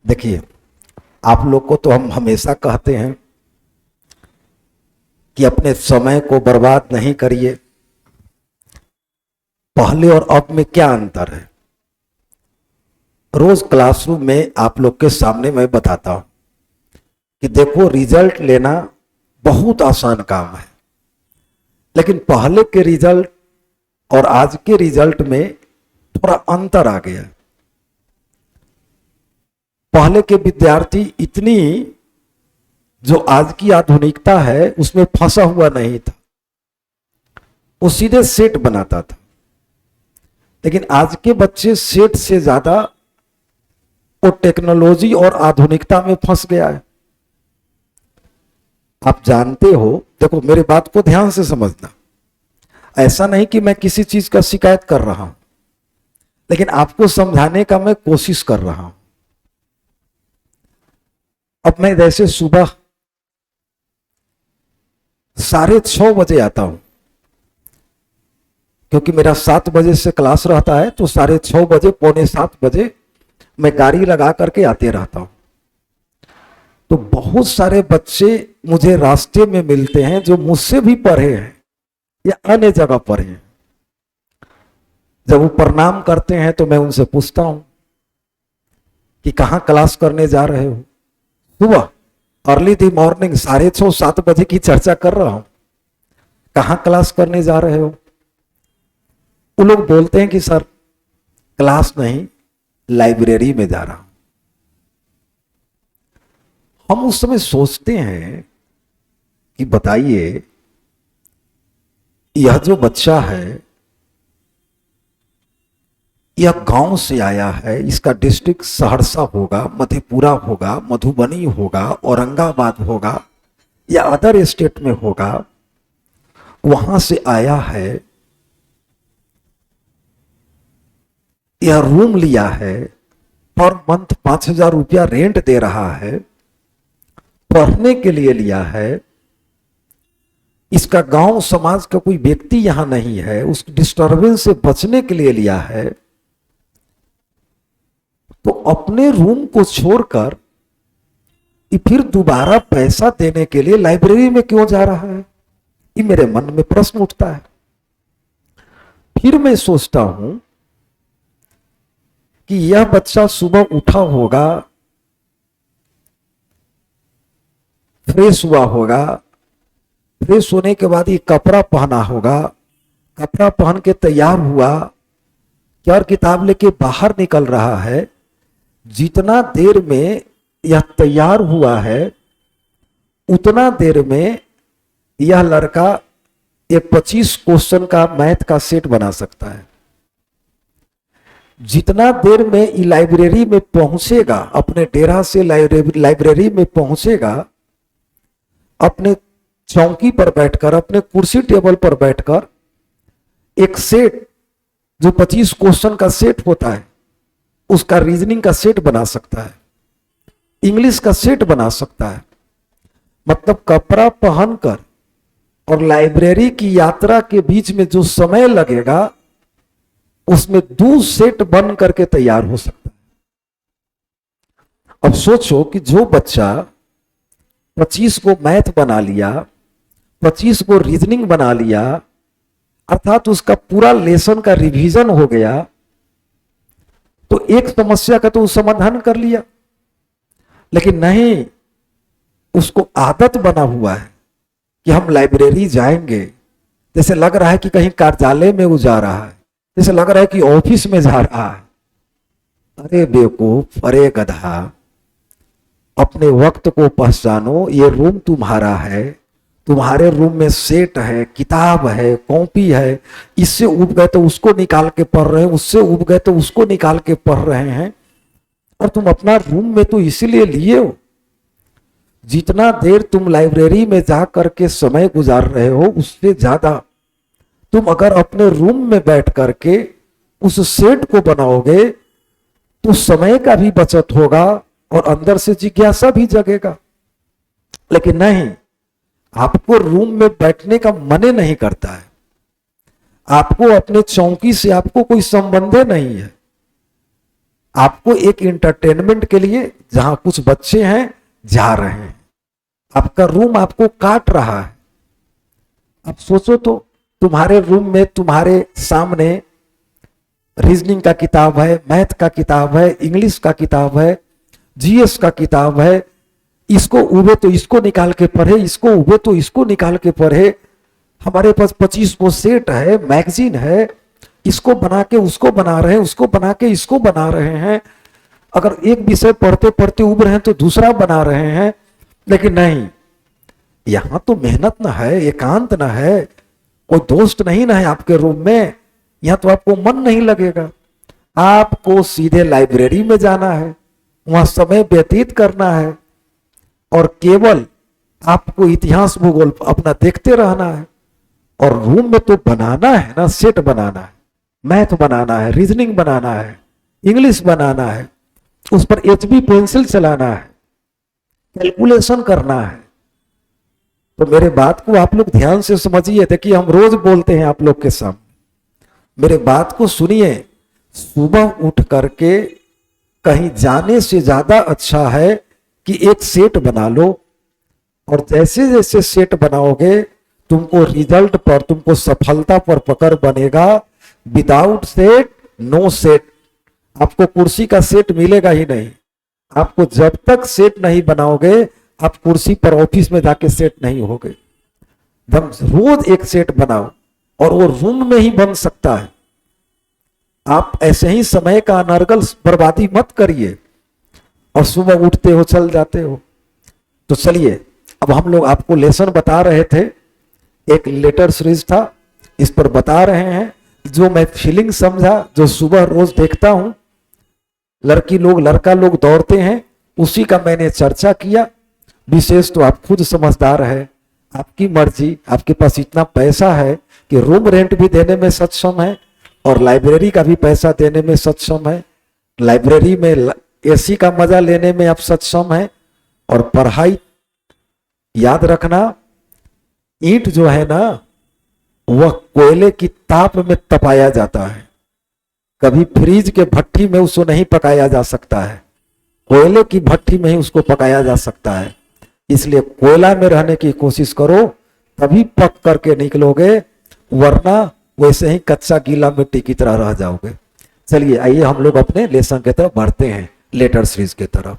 देखिए, आप लोग को तो हम हमेशा कहते हैं कि अपने समय को बर्बाद नहीं करिए। पहले और अब में क्या अंतर है? रोज क्लासरूम में आप लोग के सामने मैं बताता हूं कि देखो, रिजल्ट लेना बहुत आसान काम है, लेकिन पहले के रिजल्ट और आज के रिजल्ट में थोड़ा अंतर आ गया। पहले के विद्यार्थी इतनी जो आज की आधुनिकता है उसमें फंसा हुआ नहीं था, वो सीधे सेट बनाता था। लेकिन आज के बच्चे सेट से ज्यादा वो टेक्नोलॉजी और आधुनिकता में फंस गया है। आप जानते हो, देखो मेरी बात को ध्यान से समझना। ऐसा नहीं कि मैं किसी चीज का शिकायत कर रहा हूं, लेकिन आपको समझाने का मैं कोशिश कर रहा हूं। अब मैं जैसे सुबह 6:30 बजे आता हूं, क्योंकि मेरा 7 बजे से क्लास रहता है, तो 6:30 बजे, 6:45 मैं गाड़ी लगा करके आते रहता हूं। तो बहुत सारे बच्चे मुझे रास्ते में मिलते हैं जो मुझसे भी पढ़े हैं या अन्य जगह पढ़े हैं। जब वो प्रणाम करते हैं तो मैं उनसे पूछता हूं कि कहां क्लास करने जा रहे हो। सुबह अर्ली दी मॉर्निंग 6:30 7 बजे की चर्चा कर रहा हूं, कहां क्लास करने जा रहे हो। वो लोग बोलते हैं कि सर क्लास नहीं, लाइब्रेरी में जा रहा हूं। हम उस समय सोचते हैं कि बताइए, यह जो बच्चा है यह गांव से आया है, इसका डिस्ट्रिक्ट सहरसा होगा, मधेपुरा होगा, मधुबनी होगा, औरंगाबाद होगा या अदर स्टेट में होगा, वहां से आया है, यह रूम लिया है, पर मंथ 5,000 रुपया रेंट दे रहा है, पढ़ने के लिए लिया है। इसका गांव समाज का कोई व्यक्ति यहां नहीं है, उस डिस्टर्बेंस से बचने के लिए लिया है। तो अपने रूम को छोड़कर ये फिर दोबारा पैसा देने के लिए लाइब्रेरी में क्यों जा रहा है? ये मेरे मन में प्रश्न उठता है। फिर मैं सोचता हूं कि यह बच्चा सुबह उठा होगा, फ्रेश हुआ होगा, फ्रेश होने के बाद ये कपड़ा पहना होगा, कपड़ा पहन के तैयार हुआ, क्या किताब लेके बाहर निकल रहा है। जितना देर में यह तैयार हुआ है उतना देर में यह लड़का एक 25 क्वेश्चन का मैथ का सेट बना सकता है। जितना देर में ये लाइब्रेरी में पहुंचेगा, अपने डेरा से लाइब्रेरी में पहुंचेगा, अपने चौकी पर बैठकर, अपने कुर्सी टेबल पर बैठकर एक सेट जो 25 क्वेश्चन का सेट होता है, उसका रीजनिंग का सेट बना सकता है, इंग्लिश का सेट बना सकता है। मतलब कपड़ा पहनकर और लाइब्रेरी की यात्रा के बीच में जो समय लगेगा उसमें 2 सेट बन करके तैयार हो सकता है। अब सोचो कि जो बच्चा 25 को मैथ बना लिया, 25 को रीजनिंग बना लिया, अर्थात उसका पूरा लेसन का रिवीजन हो गया, तो एक समस्या का तो समाधान कर लिया। लेकिन नहीं, उसको आदत बना हुआ है कि हम लाइब्रेरी जाएंगे, जैसे लग रहा है कि कहीं कार्यालय में वो जा रहा है, जैसे लग रहा है कि ऑफिस में जा रहा है। अरे बेवकूफ, अरे गधा, अपने वक्त को पहचानो। ये रूम तुम्हारा है, तुम्हारे रूम में सेट है, किताब है, कॉपी है। इससे उब गए तो उसको निकाल के पढ़ रहे हैं, उससे उब गए तो उसको निकाल के पढ़ रहे हैं। और तुम अपना रूम में तो इसीलिए लिए हो। जितना देर तुम लाइब्रेरी में जा करके समय गुजार रहे हो, उससे ज्यादा तुम अगर अपने रूम में बैठ करके उस सेट को बनाओगे तो समय का भी बचत होगा और अंदर से जिज्ञासा भी जगेगा। लेकिन नहीं, आपको रूम में बैठने का मन नहीं करता है, आपको अपने चौकी से आपको कोई संबंध नहीं है। आपको एक इंटरटेनमेंट के लिए जहां कुछ बच्चे हैं जा रहे हैं, आपका रूम आपको काट रहा है। अब सोचो तो, तुम्हारे रूम में तुम्हारे सामने रीजनिंग का किताब है, मैथ का किताब है, इंग्लिश का किताब है, जीएस का किताब है, इसको उबे तो इसको निकाल के पढ़े, इसको उबे तो इसको निकाल के पढ़े। हमारे पास 25 को सेट है, मैगजीन है, इसको बना के उसको बना रहे हैं, उसको बना के इसको बना रहे हैं। अगर एक विषय पढ़ते पढ़ते उब रहे हैं तो दूसरा बना रहे हैं। लेकिन नहीं, यहां तो मेहनत ना है, एकांत ना है, कोई दोस्त नहीं ना है आपके रूम में, यहां तो आपको मन नहीं लगेगा। आपको सीधे लाइब्रेरी में जाना है, वहां समय व्यतीत करना है और केवल आपको इतिहास भूगोल अपना देखते रहना है। और रूम में तो बनाना है ना, सेट बनाना है, मैथ बनाना है, रीजनिंग बनाना है, इंग्लिश बनाना है, उस पर एचबी पेंसिल चलाना है, कैलकुलेशन करना है। तो मेरे बात को आप लोग ध्यान से समझिए। देखिए हम रोज बोलते हैं आप लोग के सामने, मेरे बात को सुनिए। सुबह उठ करके कहीं जाने से ज्यादा अच्छा है कि एक सेट बना लो, और जैसे जैसे सेट बनाओगे तुमको रिजल्ट पर, तुमको सफलता पर पकड़ बनेगा। विदाउट सेट नो सेट, आपको कुर्सी का सेट मिलेगा ही नहीं। आपको जब तक सेट नहीं बनाओगे आप कुर्सी पर ऑफिस में जाके सेट नहीं होगे। रोज एक सेट बनाओ, और वो रूम में ही बन सकता है। आप ऐसे ही समय का अनर्गल बर्बादी मत करिए और सुबह उठते हो चल जाते हो। तो चलिए अब हम लोग आपको लेसन बता रहे थे, एक लेटर सीरीज था, इस पर बता रहे हैं जो मैं फीलिंग समझा, जो सुबह रोज देखता हूं लड़की लोग लड़का लोग दौड़ते हैं, उसी का मैंने चर्चा किया। विशेष तो आप खुद समझदार है, आपकी मर्जी, आपके पास इतना पैसा है कि रूम रेंट भी देने में सक्षम है और लाइब्रेरी का भी पैसा देने में सक्षम है, लाइब्रेरी में एसी का मजा लेने में आप सक्षम है। और पढ़ाई याद रखना, ईंट जो है ना वह कोयले की ताप में तपाया जाता है, कभी फ्रीज के भट्टी में उसको नहीं पकाया जा सकता है, कोयले की भट्टी में ही उसको पकाया जा सकता है। इसलिए कोयला में रहने की कोशिश करो, तभी पक करके निकलोगे, वरना वैसे ही कच्चा गीला मिट्टी की तरह रह जाओगे। चलिए आइए हम लोग अपने लेसन की तरफ बढ़ते हैं, लेटर सीरीज की तरफ।